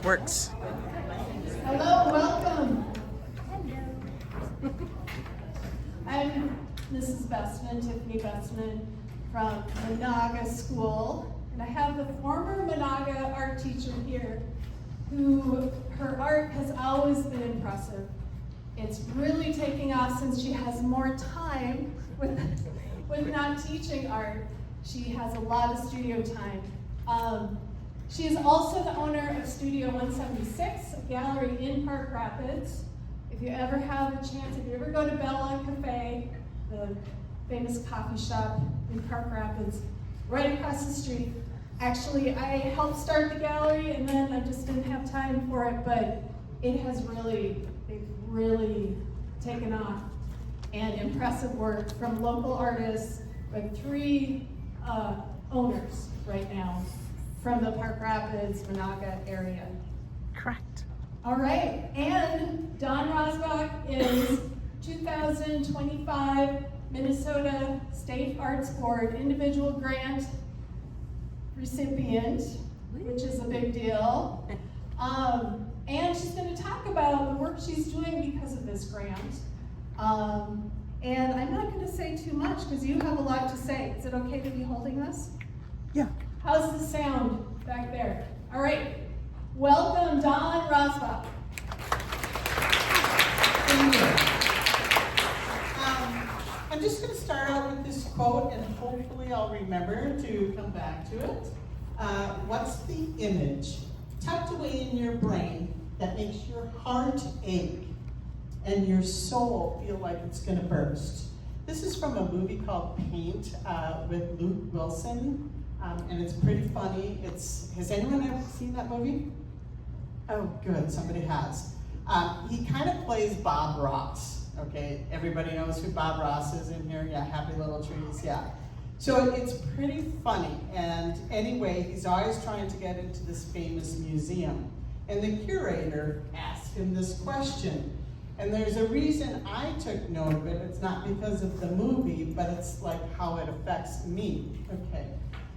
Works. Hello, welcome. I'm Mrs. Bestman, Tiffany Bestman from Monaga School, and I have the former Monaga art teacher here who her art has always been impressive. It's really taking off since she has more time with not teaching art. She has a lot of studio time. She is also the owner of Studio 176, a gallery in Park Rapids. If you ever have a chance, if you ever go to Bella Cafe, the famous coffee shop in Park Rapids, right across the street. Actually, I helped start the gallery and then I just didn't have time for it, but it has really taken off. And impressive work from local artists, with 3 owners right now from the Park Rapids, Monaga area. Correct. All right, and Don Rossbach is 2025 Minnesota State Arts Board individual grant recipient, which is a big deal. And she's going to talk about the work she's doing because of this grant. And I'm not going to say too much because you have a lot to say. Is it okay to be holding this? Yeah. How's the sound back there? All right. Welcome, Don Rossbach. Thank you. I'm just going to start out with this quote, and hopefully I'll remember to come back to it. What's the image tucked away in your brain that makes your heart ache and your soul feel like it's going to burst? This is from a movie called Paint with Luke Wilson, and it's pretty funny. Has anyone ever seen that movie? Oh, good, somebody has. He kind of plays Bob Ross, okay? Everybody knows who Bob Ross is in here? Yeah, Happy Little Trees, yeah. So it's pretty funny, and anyway, he's always trying to get into this famous museum. And the curator asked him this question. And there's a reason I took note of it. It's not because of the movie, but it's like how it affects me. Okay.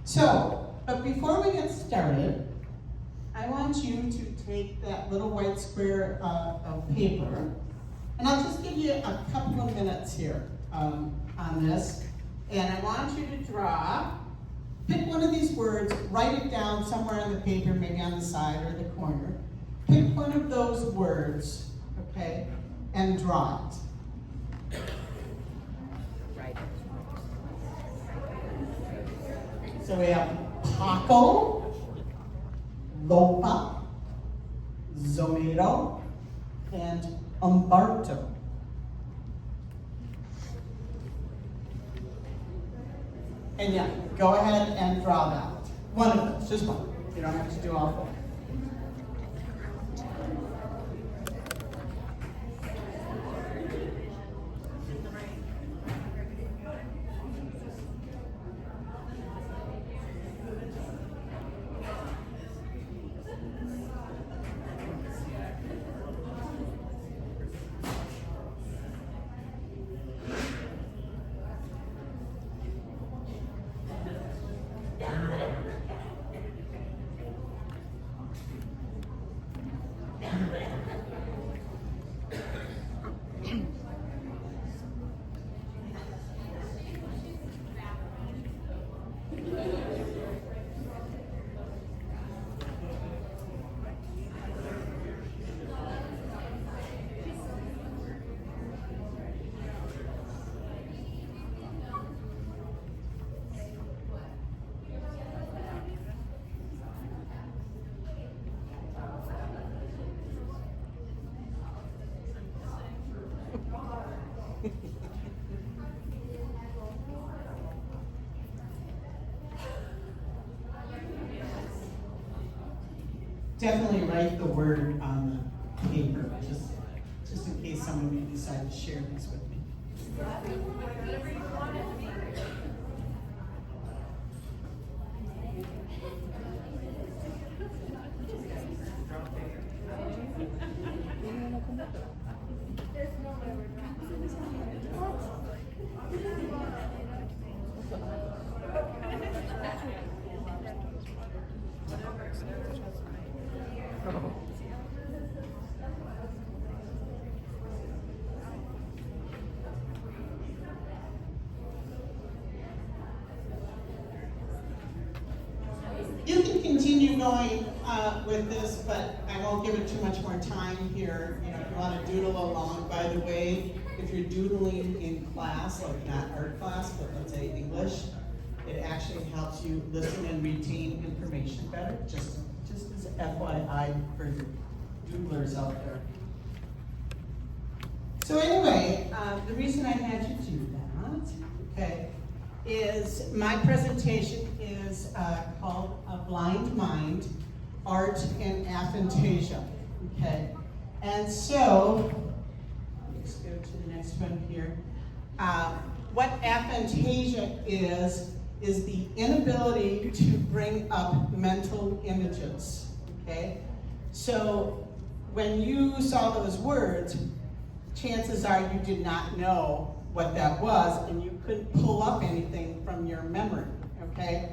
So, but before we get started, I want you to take that little white square of paper, and I'll just give you a couple of minutes here on this. And I want you to draw, pick one of these words, write it down somewhere on the paper, maybe on the side or the corner. Pick one of those words, okay, and draw it. Right. So we have Paco, Lopa, Zomero, and Umberto. And yeah, go ahead and draw that. One of those, just one. You don't have to do all 4. Definitely write the word on the paper, just in case someone may decide to share this with me. Oh. keep going with this, but I won't give it too much more time here. You know, if you want to doodle along, by the way, if you're doodling in class, like not art class, but let's say English, it actually helps you listen and retain information better, just as FYI for doodlers out there. So anyway, the reason I had you do that, okay, is my presentation is called A Blind Mind, Art and Aphantasia, okay? And so, let's go to the next one here. What aphantasia is the inability to bring up mental images, okay? So, when you saw those words, chances are you did not know what that was, and you couldn't pull up anything from your memory, okay?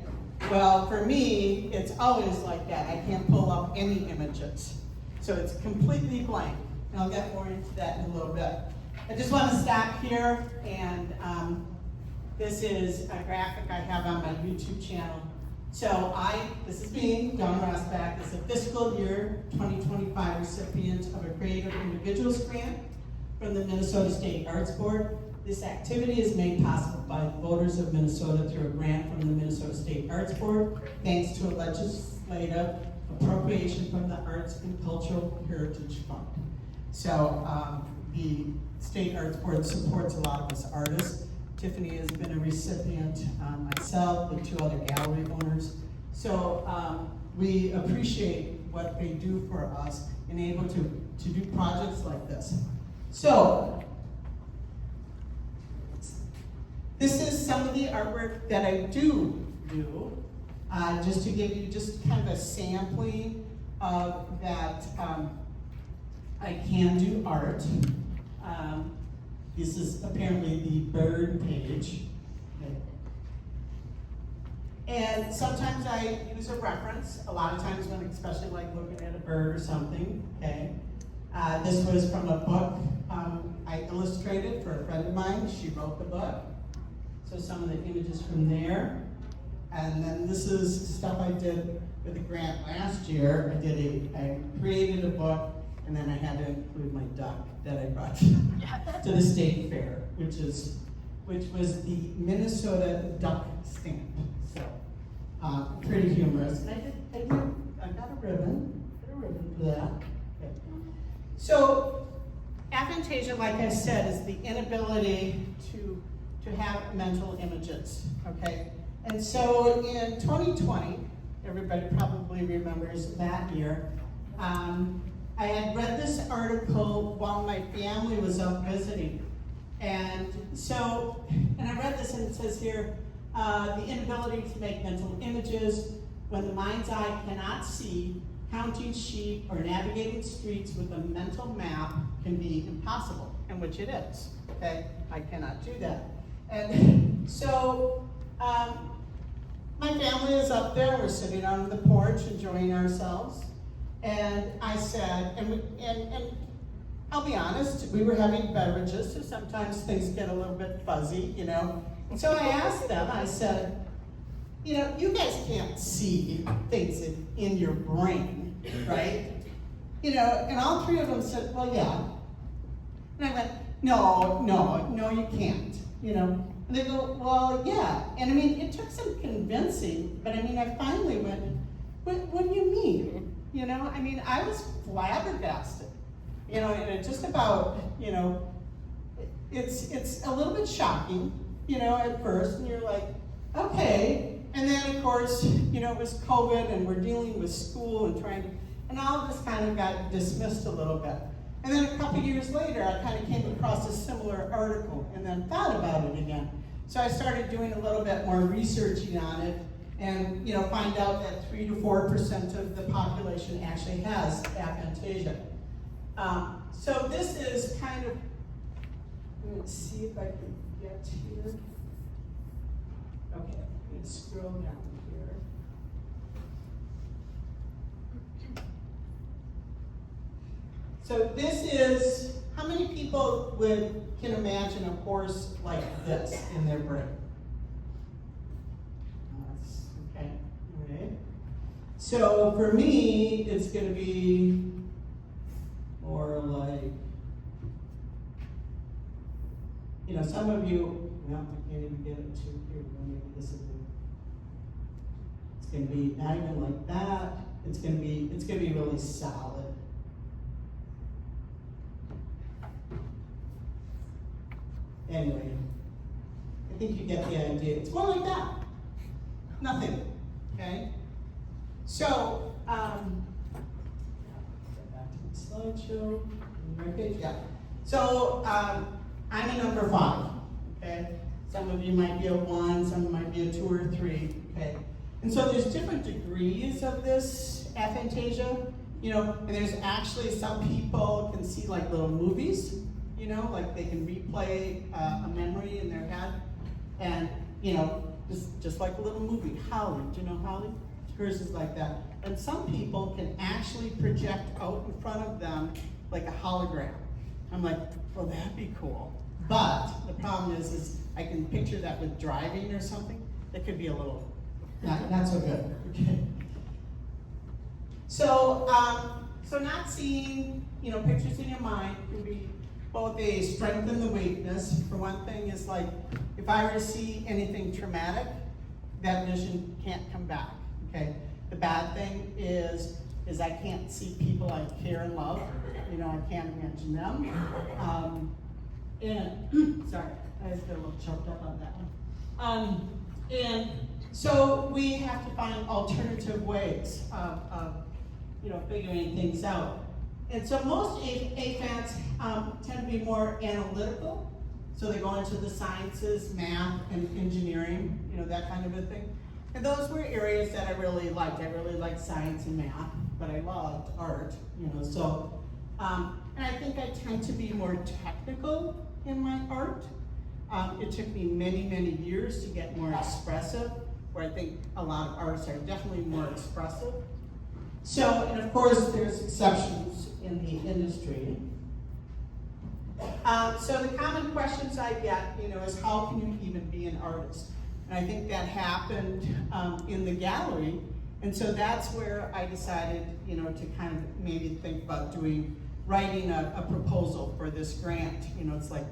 Well, for me, it's always like that. I can't pull up any images. So it's completely blank. And I'll get more into that in a little bit. I just want to stop here, and this is a graphic I have on my YouTube channel. So this is me, Dawn Rossbach, is a fiscal year 2025 recipient of a Creative Individuals Grant from the Minnesota State Arts Board. This activity is made possible by the voters of Minnesota through a grant from the Minnesota State Arts Board, thanks to a legislative appropriation from the Arts and Cultural Heritage Fund. So the State Arts Board supports a lot of us artists. Tiffany has been a recipient, myself, the two other gallery owners. So we appreciate what they do for us and able to do projects like this. So, this is some of the artwork that I do, just to give you just kind of a sampling of that I can do art. This is apparently the bird page. Okay. And sometimes I use a reference, a lot of times when, especially like looking at a bird or something, okay. This was from a book I illustrated for a friend of mine. She wrote the book. So some of the images from there. And then this is stuff I did with a grant last year. I created a book, and then I had to include my duck that I brought to the state fair, which was the Minnesota duck stamp. So pretty humorous. And I got a ribbon for that. Okay. So aphantasia, like I said, is the inability to have mental images, okay? And so in 2020, everybody probably remembers that year, I had read this article while my family was out visiting. And I read this, and it says here, the inability to make mental images when the mind's eye cannot see, counting sheep or navigating streets with a mental map can be impossible, and which it is, okay? I cannot do that. And so, my family is up there, we're sitting on the porch enjoying ourselves, and I said, and I'll be honest, we were having beverages, so sometimes things get a little bit fuzzy, you know. And so I asked them, I said, you know, you guys can't see things in your brain, right? You know, and all three of them said, well, yeah. And I went, no, you can't, you know. And they go, well, yeah. And I mean, it took some convincing, but I mean, I finally went, what do you mean? You know, I mean, I was flabbergasted, you know, and it just about, you know, it's a little bit shocking, you know, at first, and you're like, okay. And then, of course, you know, it was COVID, and we're dealing with school and all of this kind of got dismissed a little bit. And then a couple years later, I kind of came across a similar article and then thought about it again. So I started doing a little bit more researching on it, and you know, find out that 3 to 4% of the population actually has aphantasia. So this is kind of, let's see if I can get here. Okay, let's scroll down here. So this is, how many people can imagine a horse like this in their brain? Okay, all right. So for me, it's going to be more like, you know, some of you, well, I can't even get it to here, maybe this is good. It's going to be not even like that. It's going to be really solid. Anyway, I think you get the idea. It's more like that. Nothing. Okay? So, get back to the slideshow. Right page? Yeah. So, I'm a number 5. Okay? Some of you might be a 1, some might be a 2 or 3. Okay? And so there's different degrees of this aphantasia, you know, and there's actually some people can see like little movies, you know, like they can replay a memory in their head, and, you know, just like a little movie. Holly, do you know Holly? Hers is like that. And some people can actually project out in front of them like a hologram. I'm like, well, that'd be cool. But the problem is I can picture that with driving or something. That could be a little not so good. Okay. So, so not seeing, you know, pictures in your mind can be both a strength and the weakness. For one thing, is like if I were to see anything traumatic, that vision can't come back. Okay. The bad thing is I can't see people I care and love. You know, I can't imagine them. And sorry, I just got a little choked up on that one. And so we have to find alternative ways of you know, figuring things out. And so most AFANs tend to be more analytical. So they go into the sciences, math, and engineering, you know, that kind of a thing. And those were areas that I really liked. I really liked science and math, but I loved art, you know. So, and I think I tend to be more technical in my art. It took me many, many years to get more expressive, where I think a lot of artists are definitely more expressive. So, and of course, there's exceptions in the industry. So the common questions I get, you know, is how can you even be an artist? And I think that happened in the gallery. And so that's where I decided, you know, to kind of maybe think about writing a proposal for this grant. You know, it's like,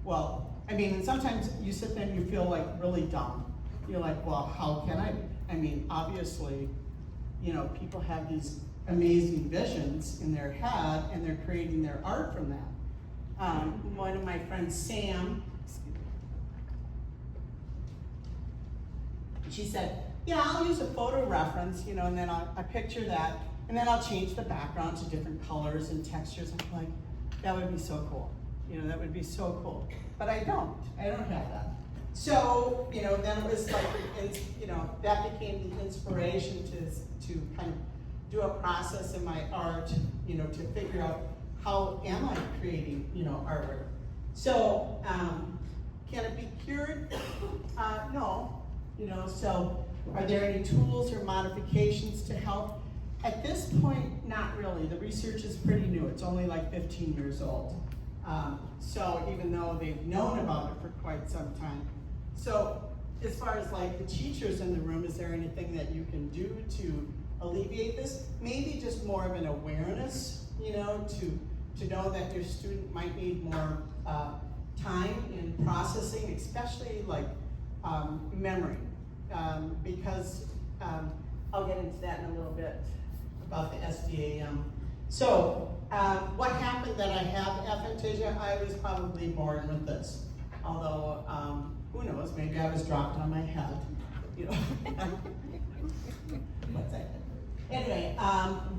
well, I mean, and sometimes you sit there and you feel like really dumb. You're like, well, how can I? I mean, obviously, you know, people have these amazing visions in their head and they're creating their art from that. One of my friends, Sam, she said, yeah, I'll use a photo reference, you know, and then I picture that, and then I'll change the background to different colors and textures. I'm like, that would be so cool. You know, that would be so cool. But I don't have that. So, you know, then it was like, you know, that became the inspiration to kind of do a process in my art, you know, to figure out how am I creating, you know, artwork. So, can it be cured? No, you know, so are there any tools or modifications to help? At this point, not really. The research is pretty new. It's only like 15 years old. So even though they've known about it for quite some time. So as far as like the teachers in the room, is there anything that you can do to alleviate this? Maybe just more of an awareness, you know, to know that your student might need more time in processing, especially like memory. Because I'll get into that in a little bit about the SDAM. So what happened that I have aphantasia? I was probably born with this. Although, who knows, maybe I was dropped on my head, you know. What's that? Anyway,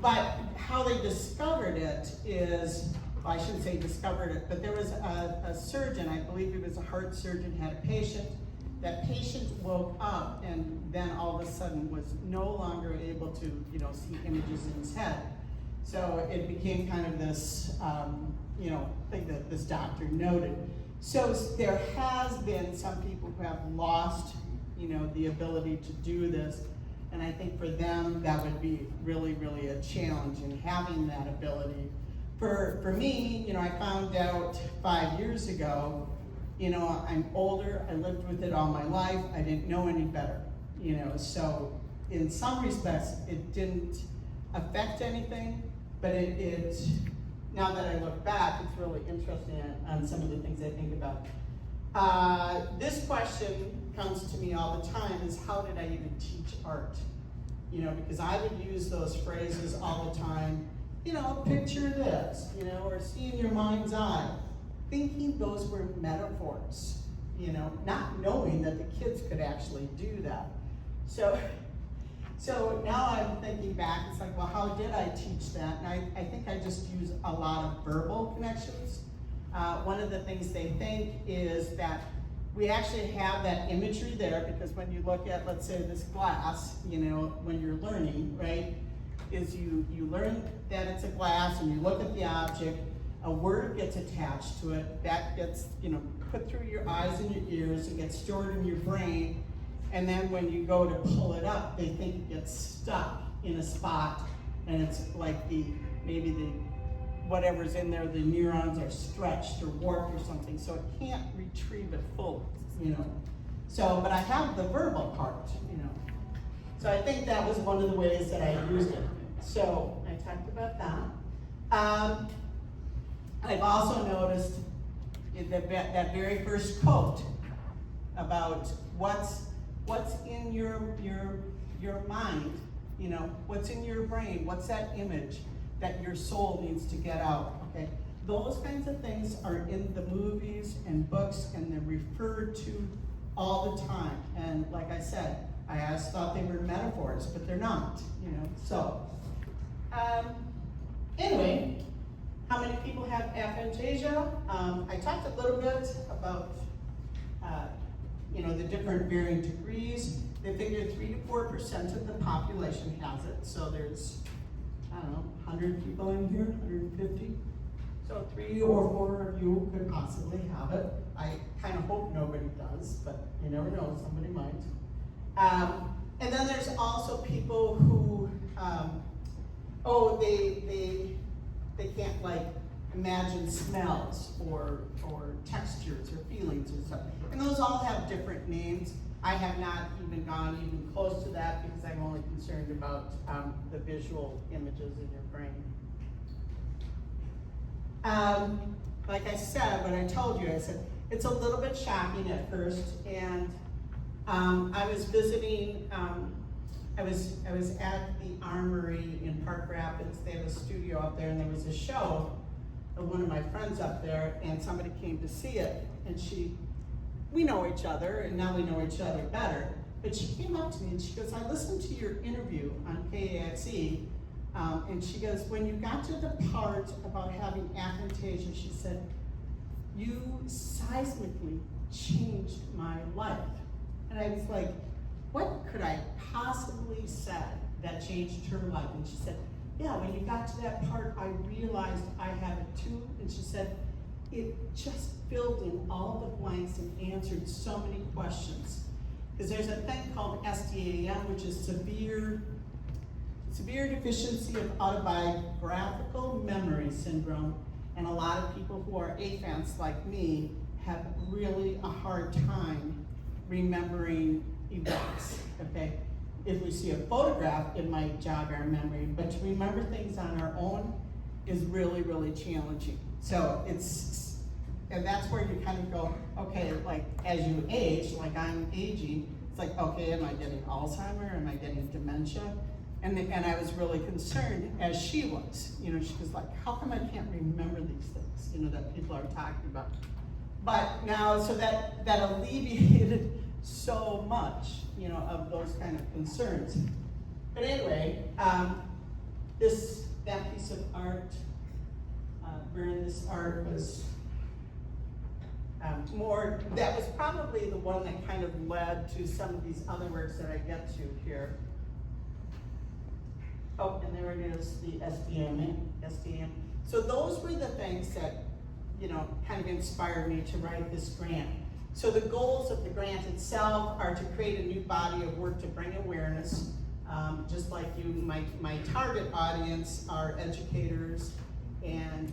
but how they discovered it is, well, I shouldn't say discovered it, but there was a surgeon, I believe he was a heart surgeon, had a patient. That patient woke up and then all of a sudden was no longer able to, you know, see images in his head. So it became kind of this, you know, thing that this doctor noted. So there has been some people who have lost, you know, the ability to do this. And I think for them, that would be really, really a challenge in having that ability. For me, you know, I found out 5 years ago, you know, I'm older, I lived with it all my life, I didn't know any better, you know, so in some respects, it didn't affect anything, but now that I look back, it's really interesting on some of the things I think about. This question comes to me all the time, is how did I even teach art? You know, because I would use those phrases all the time, you know, picture this, you know, or see in your mind's eye, thinking those were metaphors, you know, not knowing that the kids could actually do that. So now I'm thinking back, it's like, well, how did I teach that? And I think I just use a lot of verbal connections. One of the things they think is that we actually have that imagery there, because when you look at, let's say, this glass, you know, when you're learning, right, is you learn that it's a glass and you look at the object, a word gets attached to it, that gets, you know, put through your eyes and your ears, it gets stored in your brain, and then when you go to pull it up, they think it gets stuck in a spot, and it's like maybe the whatever's in there, the neurons are stretched or warped or something, so it can't retrieve it fully, you know. So, but I have the verbal part, you know. So I think that was one of the ways that I used it. So I talked about that. I've also noticed that very first quote about what's in your mind, you know, what's in your brain, what's that image that your soul needs to get out, okay? Those kinds of things are in the movies and books, and they're referred to all the time. And like I said, I always thought they were metaphors, but they're not, you know. So, anyway, how many people have aphantasia? I talked a little bit about, you know, the different varying degrees. They figure 3 to 4% of the population has it. So there's, I don't know, 100 people in here, 150. So 3 or 4 of you could possibly have it. I kind of hope nobody does, but you never know, somebody might. And then there's also people who, they can't like imagine smells or textures or feelings or something. And those all have different names. I have not even gone even close to that because I'm only concerned about the visual images in your brain. Like I said, when I told you, I said, it's a little bit shocking at first, and I was visiting, I was at the Armory in Park Rapids. They have a studio up there, and there was a show of one of my friends up there, and somebody came to see it, and we know each other, and now we know each other better, but she came up to me and she goes, I listened to your interview on KAXE, and she goes, when you got to the part about having aphantasia, she said, you seismically changed my life. And I was like, what could I possibly said that changed her life? And she said, yeah, when you got to that part, I realized I have it too. And she said, it just filled in all the blanks and answered so many questions. Because there's a thing called SDAM, which is severe deficiency of autobiographical memory syndrome. And a lot of people who are aphants like me have really a hard time remembering events, okay? If we see a photograph, it might jog our memory, but to remember things on our own is really, really challenging. So and that's where you kind of go, okay, like as you age, like I'm aging, it's like, okay, am I getting Alzheimer? Am I getting dementia? And I was really concerned, as she was. You know, she was like, how come I can't remember these things, you know, that people are talking about? But now, so that alleviated so much, you know, of those kind of concerns. But anyway, that piece of art, this art was that was probably the one that kind of led to some of these other works that I get to here. Oh, and there it is, the SDM. So those were the things that, you know, kind of inspired me to write this grant. So the goals of the grant itself are to create a new body of work to bring awareness. Just like you, my target audience are educators and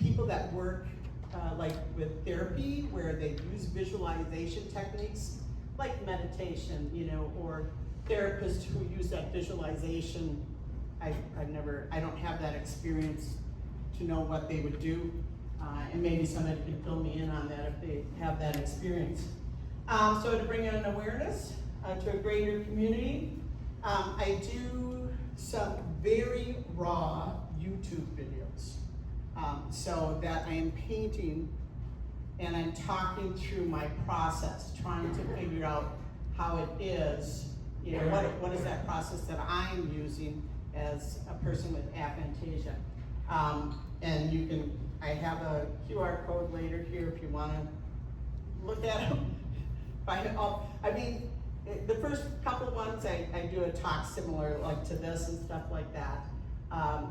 people that work like with therapy, where they use visualization techniques like meditation, you know, or therapy therapists who use that visualization, I don't have that experience to know what they would do. And maybe somebody can fill me in on that if they have that experience. So to bring in an awareness to a greater community, I do some very raw YouTube videos. So that I am painting and I'm talking through my process, trying to figure out how it is, you know, what is that process that I'm using as a person with aphantasia. And you can, I have a QR code later here if you want to look at them. I mean, the first couple of ones I do a talk similar like to this and stuff like that.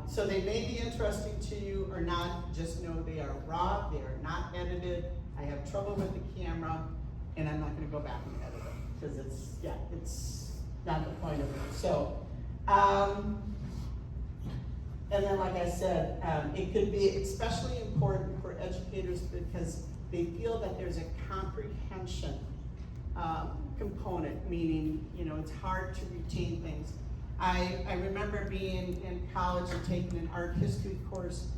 So they may be interesting to you or not, just know they are raw, they are not edited. I have trouble with the camera and I'm not gonna go back and edit it because it's not the point of it. So, and then like I said, it could be especially important for educators because they feel that there's a comprehension component, meaning, you know, it's hard to retain things. I remember being in college and taking an art history course,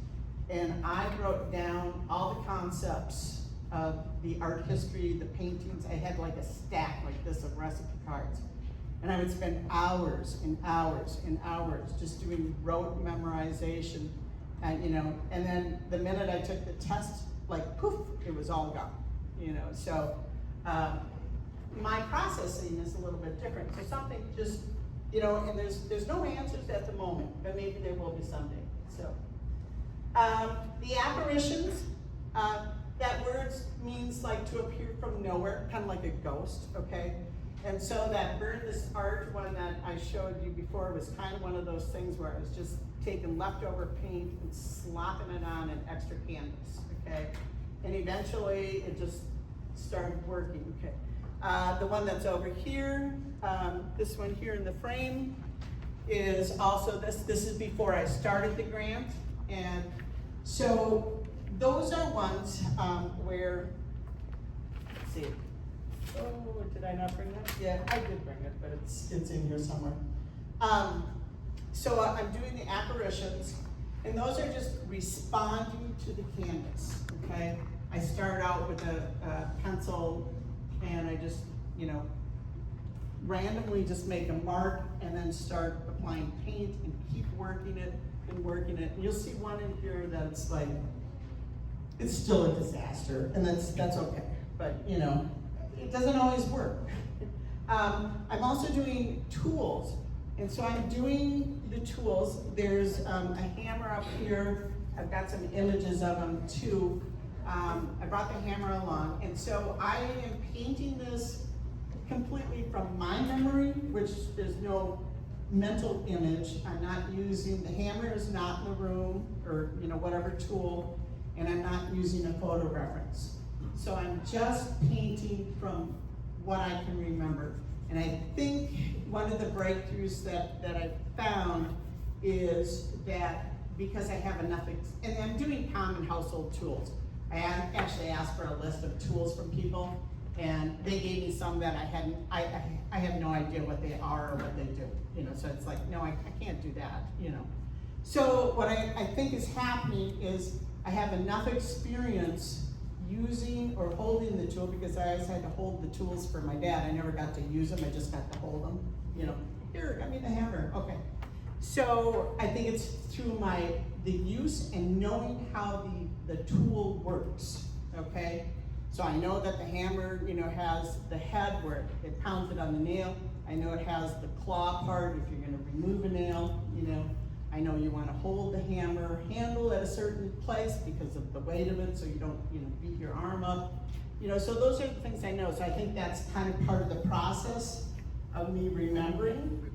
and I wrote down all the concepts of the art history, the paintings. I had like a stack like this of recipe cards. And I would spend hours and hours and hours just doing rote memorization, you know, and then the minute I took the test, like poof, it was all gone, you know. So my processing is a little bit different. So something just, you know, and there's no answers at the moment, but maybe there will be someday. So the apparitions, that word means like to appear from nowhere, kind of like a ghost, okay? And so that Burn This Art one that I showed you before was kind of one of those things where I was just taking leftover paint and slopping it on an extra canvas, okay? And eventually it just started working, okay? The one that's over here, this one here in the frame is also this is before I started the grant. And so those are ones where, let's see. Oh, did I not bring that? Yeah, I did bring it, but it's in here somewhere. So I'm doing the apparitions, and those are just responding to the canvas, okay? I start out with a pencil, and I just, you know, randomly just make a mark, and then start applying paint, and keep working it, and working it. And you'll see one in here that's like, it's still a disaster, and that's okay, but, you know, it doesn't always work. I'm also doing tools, and so I'm doing the tools. There's a hammer up here. I've got some images of them too. I brought the hammer along, and so I am painting this completely from my memory, which there's no mental image. I'm not using, the hammer is not in the room, or, you know, whatever tool, and I'm not using a photo reference. So I'm just painting from what I can remember. And I think one of the breakthroughs that I found is that because I have enough, and I'm doing common household tools. I actually asked for a list of tools from people, and they gave me some that I have no idea what they are or what they do. You know, so it's like, no, I can't do that, you know. So what I think is happening is I have enough experience using or holding the tool, because I always had to hold the tools for my dad. I never got to use them, I just got to hold them. You know, here, I mean the hammer, okay. So I think it's through the use and knowing how the tool works, okay? So I know that the hammer, you know, has the head where it pounds it on the nail. I know it has the claw part if you're gonna remove a nail, you know. I know you want to hold the hammer handle at a certain place because of the weight of it, so you don't, you know, beat your arm up. You know, so those are the things I know. So I think that's kind of part of the process of me remembering.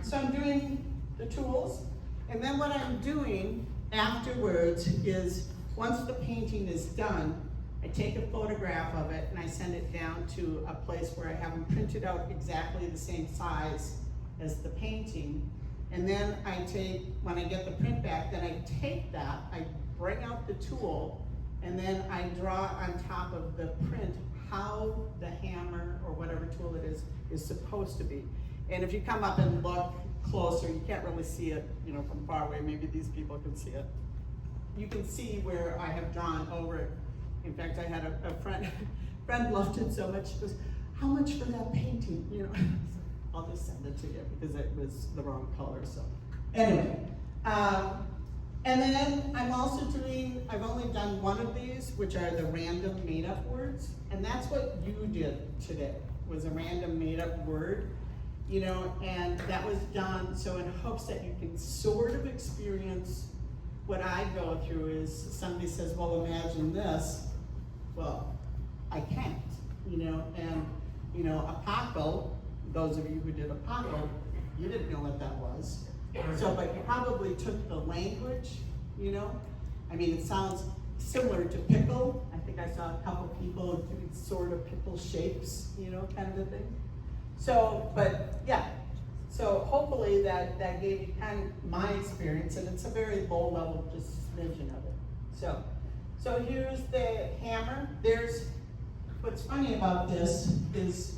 So I'm doing the tools, and then what I'm doing afterwards is, once the painting is done, I take a photograph of it and I send it down to a place where I have them printed out exactly the same size as the painting. And then I take, when I get the print back, then I take that, I bring out the tool, and then I draw on top of the print how the hammer or whatever tool it is supposed to be. And if you come up and look closer, you can't really see it, you know, from far away. Maybe these people can see it. You can see where I have drawn over it. In fact, I had a friend, friend loved it so much. She goes, "How much for that painting?" You know, I'll just send it to you because it was the wrong color. So anyway, and then I'm also doing. I've only done one of these, which are the random made-up words, and that's what you did today. Was a random made-up word. You know, and that was done so in hopes that you can sort of experience what I go through. Is somebody says, "Well, imagine this." Well, I can't, you know, and you know, apocal, those of you who did apocal, you didn't know what that was. So, but you probably took the language, you know. I mean, it sounds similar to pickle. I think I saw a couple people doing sort of pickle shapes, you know, kind of a thing. So, but yeah, so hopefully that gave you kind of my experience, and it's a very low level, just smidgen of it. So here's the hammer. There's, what's funny about this is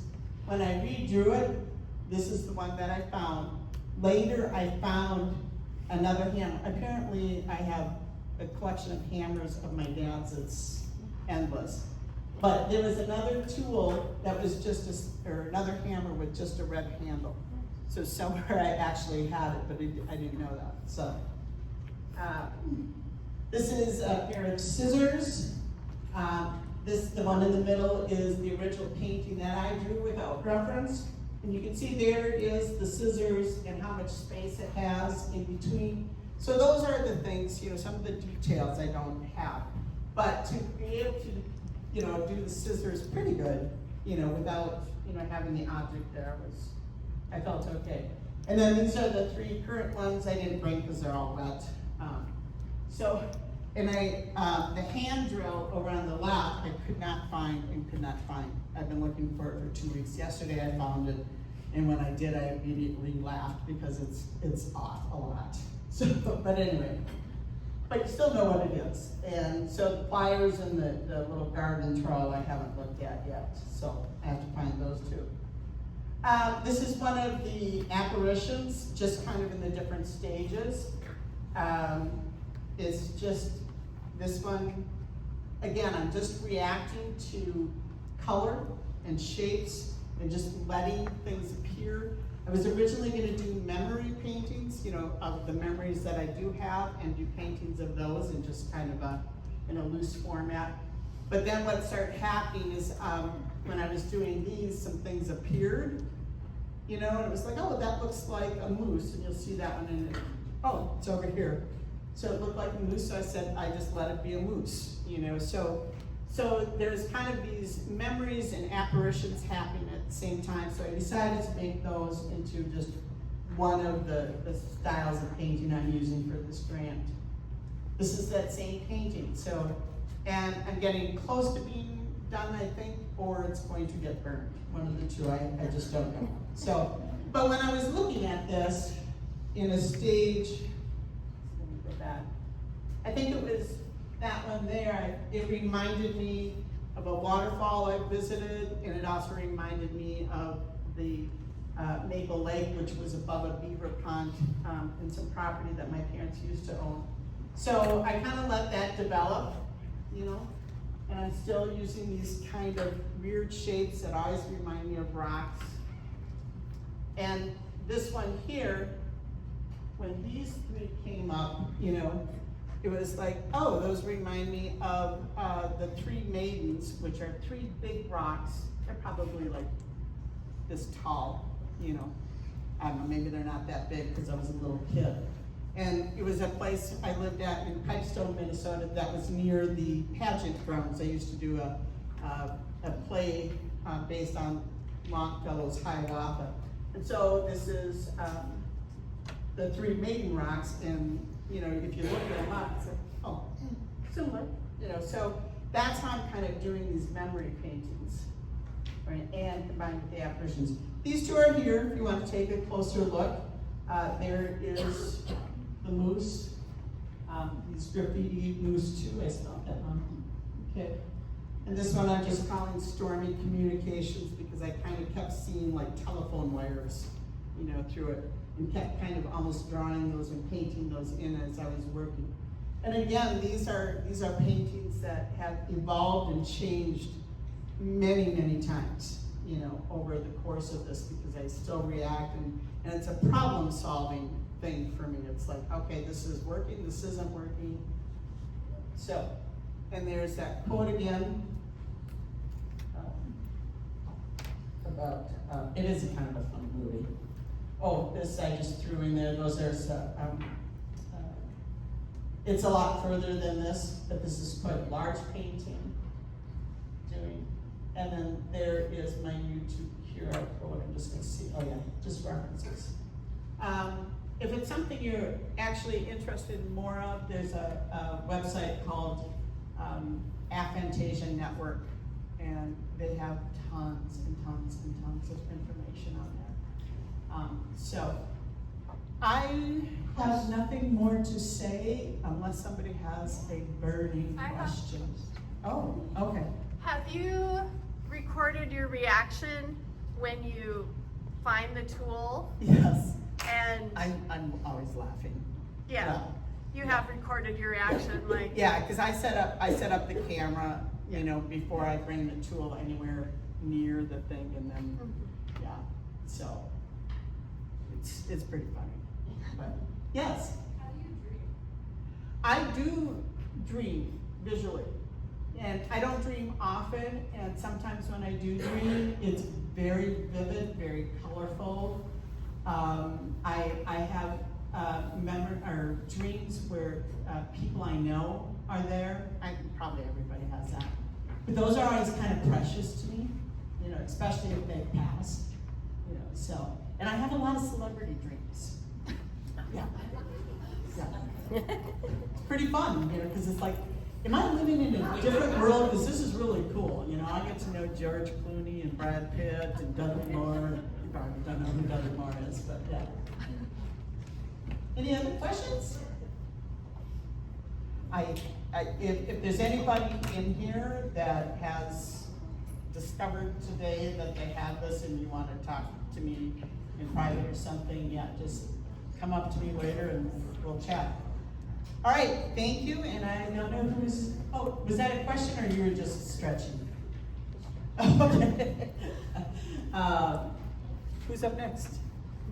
when I redrew it, this is the one that I found. Later I found another hammer. Apparently I have a collection of hammers of my dad's that's endless. But there was another tool that was just or another hammer with just a red handle. So somewhere I actually had it, but I didn't know that. So this is a pair of scissors. The one in the middle is the original painting that I drew without reference. And you can see there is the scissors and how much space it has in between. So those are the things, you know, some of the details I don't have. But to be able to, you know, do the scissors pretty good, you know, without, you know, having the object there I felt okay. And then these are the three current ones I didn't bring because they're all wet. And the hand drill over on the left, I could not find. I've been looking for it for 2 weeks. Yesterday I found it, and when I did, I immediately laughed because it's off a lot. So, but anyway, but you still know what it is. And so the pliers and the little garden trowel I haven't looked at yet, so I have to find those too. This is one of the apparitions, just kind of in the different stages. It's just this one, again, I'm just reacting to color and shapes and just letting things appear. I was originally going to do memory paintings, you know, of the memories that I do have, and do paintings of those in just kind of in a loose format. But then what started happening is when I was doing these, some things appeared, you know, and it was like, oh, that looks like a moose, and you'll see that one in it. Oh, it's over here. So it looked like a moose, so I said, I just let it be a moose, you know. So there's kind of these memories and apparitions happening at the same time, so I decided to make those into just one of the styles of painting I'm using for this grant. This is that same painting, so, and I'm getting close to being done, I think, or it's going to get burned. One of the two, I just don't know. So, but when I was looking at this in a stage, let me go back. I think it was that one there. It reminded me of a waterfall I visited, and it also reminded me of the Maple Lake, which was above a beaver pond in some property that my parents used to own. So I kind of let that develop, you know, and I'm still using these kind of weird shapes that always remind me of rocks. And this one here, when these three came up, you know, it was like, oh, those remind me of the three maidens, which are three big rocks. They're probably like this tall, you know. I don't know, maybe they're not that big because I was a little kid. And it was a place I lived at in Pipestone, Minnesota, that was near the pageant grounds. I used to do a play based on Longfellow's Hiawatha. And so this is the three maiden rocks, and you know, if you look at them up, it's like, oh, similar, you know. So that's how I'm kind of doing these memory paintings, right? And combined with the apparitions. These two are here if you want to take a closer look. There is the moose. These graffiti moose too. I spelled that wrong. Okay. And this one I'm just calling Stormy Communications because I kind of kept seeing like telephone wires you know, through it, and kept kind of almost drawing those and painting those in as I was working. And again, these are paintings that have evolved and changed many, many times, you know, over the course of this, because I still react, and it's a problem-solving thing for me. It's like, okay, this is working, this isn't working. So, and there's that quote again, about, it is a kind of a fun movie. Oh, this I just threw in there, it's a lot further than this, but this is quite a large painting doing. And then there is my YouTube QR code. I'm just gonna see, oh yeah, just references. If it's something you're actually interested in more of, there's a website called Aphantasia Network, and they have tons and tons and tons of information on there. So I have nothing more to say unless somebody has a burning question. Oh, okay. Have you recorded your reaction when you find the tool? Yes. And I'm always laughing. yeah, you have recorded your reaction, like Yeah, because I set up the camera, you know, before I bring the tool anywhere near the thing, and then yeah, so it's pretty funny. But yes. How do you dream? I do dream visually, and I don't dream often, and sometimes when I do dream, it's very vivid, very colorful. I have dreams where people I know are there. Probably everybody has that, but those are always kind of precious to me, you know, especially if they've passed, you know. So, and I have a lot of celebrity dreams. Yeah. It's pretty fun, you know, because it's like, am I living in a different world? Because this is really cool, you know. I get to know George Clooney and Brad Pitt and Dudley Moore. You probably don't know who Dudley Moore is, but yeah. Any other questions? If there's anybody in here that has discovered today that they have this and you want to talk to me in private or something, yeah, just come up to me later and we'll chat. All right, thank you, and I don't know who's, oh, was that a question or you were just stretching? Okay. Who's up next?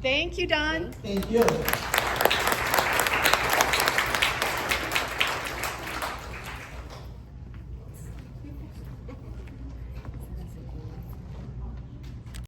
Thank you, Don. Thank you.